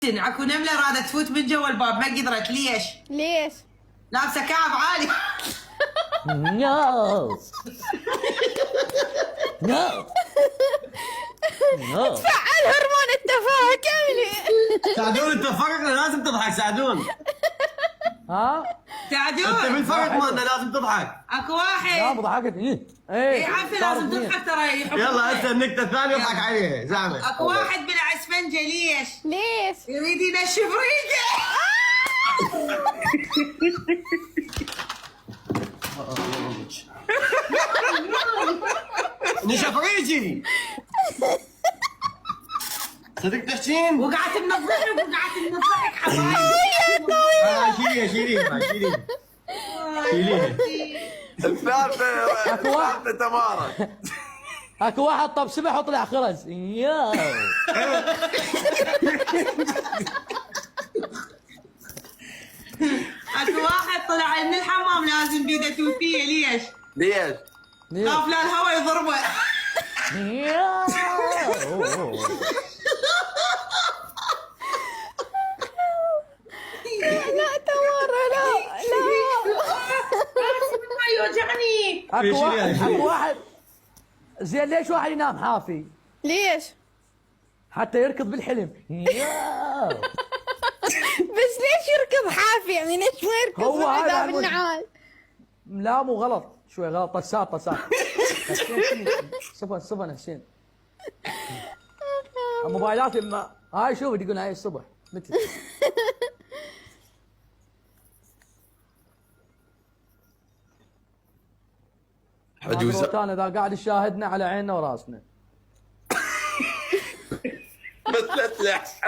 كابتن اكو نمله رادت تفوت من جوا الباب ما قدرت. ليش؟ ليش؟ لابسه كعب عالي. نو نو نو. فعل هرمون التفاهه كامله. سعدون انت فرق لازم تضحك سعدون. ها؟ انت سعدون بالفرق مالنا لازم تضحك. اكو لا واحد. مو ضحكت. اي عارفه لازم تضحك ترى. يلا هسه النكته الثانيه اضحك عليه زعمه. اكو واحد بالعسفنجه. ليش؟ ليش؟ يريد ينشف ريقه. نشف ريجي. صدق تحكين؟ وقعت منضحك وقعت منضحك حبايبي. شيليها شيليها شيليها شيليها. الثالثة تمارا. اكو واحد طب سبح وطلع خرز. ياو. اكو واحد طلع من الحمام لازم بيده توفيه. ليش؟ ليش؟ خاف لا الهواء يضربه. ياو. لا تمارا لا. ما يوجعني. اكو واحد زين. ليش واحد ينام حافي؟ ليش؟ حتى يركض بالحلم. ياو. بس ليش يركض حافي؟ يعني ليش ما يركض هو هذا بالعذاب المهم. النعال؟ لا مو غلط، شوي غلط. طسات صفن حسين. موبايلاتي ما هاي شوف يقول هاي الصبح مثل حجوزة انا اذا قاعد يشاهدنا على عيننا وراسنا. مثلت لح.